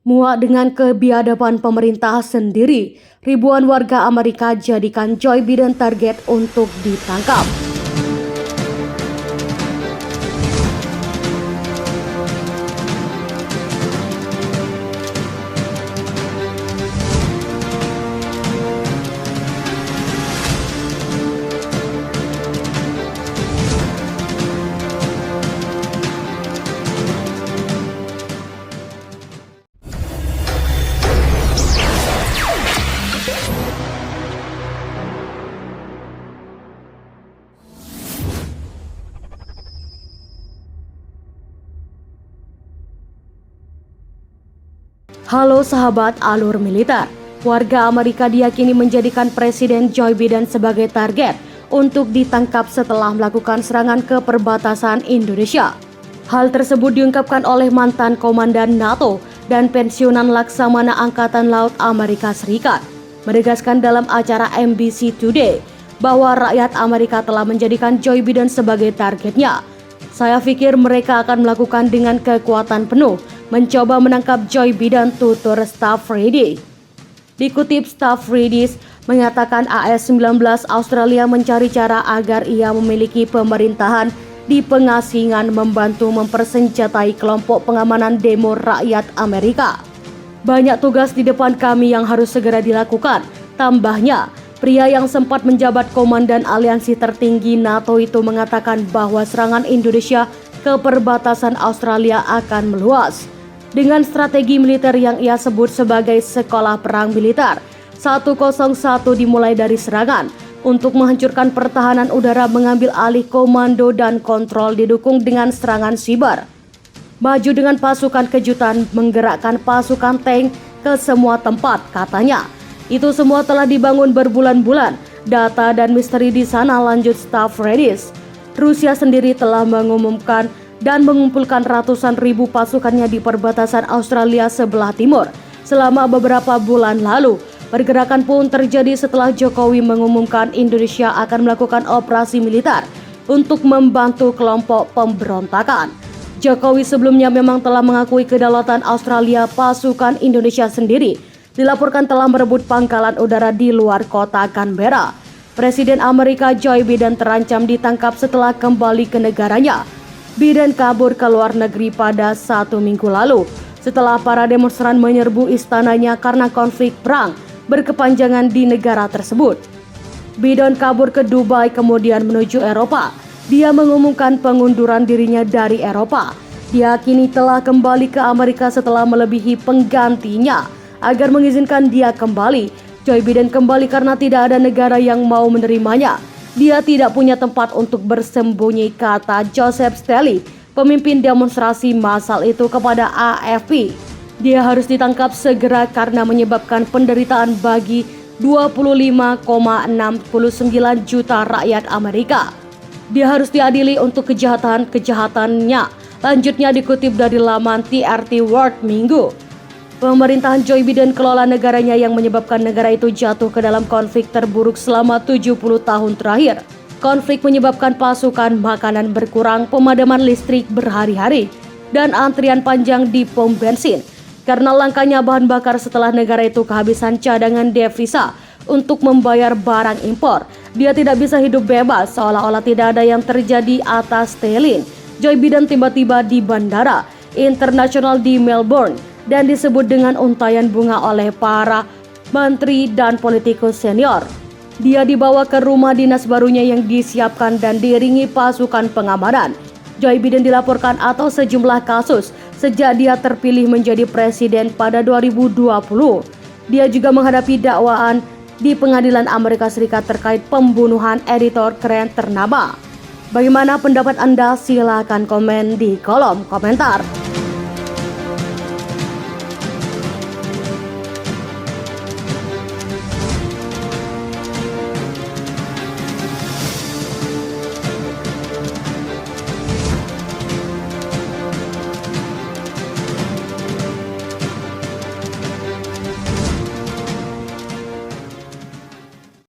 Muak dengan kebiadaban pemerintah sendiri, ribuan warga Amerika jadikan Joe Biden target untuk ditangkap. Halo sahabat alur militer, warga Amerika diyakini menjadikan Presiden Joe Biden sebagai target untuk ditangkap setelah melakukan serangan ke perbatasan Indonesia. Hal tersebut diungkapkan oleh mantan komandan NATO dan pensiunan Laksamana Angkatan Laut Amerika Serikat, menegaskan dalam acara NBC Today bahwa rakyat Amerika telah menjadikan Joe Biden sebagai targetnya. Saya pikir mereka akan melakukan dengan kekuatan penuh mencoba menangkap Joe Biden, tutur staf Redis. Dikutip staf Redis mengatakan AS-19 Australia mencari cara agar ia memiliki pemerintahan di pengasingan membantu mempersenjatai kelompok pengamanan demo rakyat Amerika. Banyak tugas di depan kami yang harus segera dilakukan, tambahnya. Pria yang sempat menjabat komandan aliansi tertinggi NATO itu mengatakan bahwa serangan Indonesia ke perbatasan Australia akan meluas. Dengan strategi militer yang ia sebut sebagai sekolah perang militer 101 dimulai dari serangan untuk menghancurkan pertahanan udara, mengambil alih komando dan kontrol, didukung dengan serangan siber. Maju dengan pasukan kejutan, menggerakkan pasukan tank ke semua tempat, katanya. Itu semua telah dibangun berbulan-bulan. Data dan misteri di sana, lanjut staf Redis. Rusia sendiri telah mengumumkan dan mengumpulkan ratusan ribu pasukannya di perbatasan Australia sebelah timur selama beberapa bulan lalu. Pergerakan pun terjadi setelah Jokowi mengumumkan Indonesia akan melakukan operasi militer untuk membantu kelompok pemberontakan. Jokowi sebelumnya memang telah mengakui kedaulatan Australia. Pasukan Indonesia sendiri dilaporkan telah merebut pangkalan udara di luar kota Canberra. Presiden Amerika Joe Biden terancam ditangkap setelah kembali ke negaranya. Biden kabur ke luar negeri pada 1 minggu lalu setelah para demonstran menyerbu istananya karena konflik perang berkepanjangan di negara tersebut. Biden kabur ke Dubai kemudian menuju Eropa. Dia mengumumkan pengunduran dirinya dari Eropa. Dia kini telah kembali ke Amerika setelah melebihi penggantinya agar mengizinkan dia kembali. Joe Biden kembali karena tidak ada negara yang mau menerimanya. Dia tidak punya tempat untuk bersembunyi, kata Joseph Staley, pemimpin demonstrasi massal itu kepada AFP. Dia harus ditangkap segera karena menyebabkan penderitaan bagi 25,69 juta rakyat Amerika. Dia harus diadili untuk kejahatan-kejahatannya. Lanjutnya dikutip dari laman TRT World Minggu. Pemerintahan Joe Biden kelola negaranya yang menyebabkan negara itu jatuh ke dalam konflik terburuk selama 70 tahun terakhir. Konflik menyebabkan pasokan makanan berkurang, pemadaman listrik berhari-hari, dan antrian panjang di pom bensin karena langkanya bahan bakar setelah negara itu kehabisan cadangan devisa untuk membayar barang impor. Dia tidak bisa hidup bebas, seolah-olah tidak ada yang terjadi atas Stalin. Joe Biden tiba-tiba di bandara internasional di Melbourne dan disebut dengan untayan bunga oleh para menteri dan politikus senior. Dia dibawa ke rumah dinas barunya yang disiapkan dan diiringi pasukan pengamanan. Joe Biden dilaporkan atas sejumlah kasus sejak dia terpilih menjadi presiden pada 2020. Dia juga menghadapi dakwaan di pengadilan Amerika Serikat terkait pembunuhan editor keren ternama. Bagaimana pendapat Anda? Silakan komen di kolom komentar.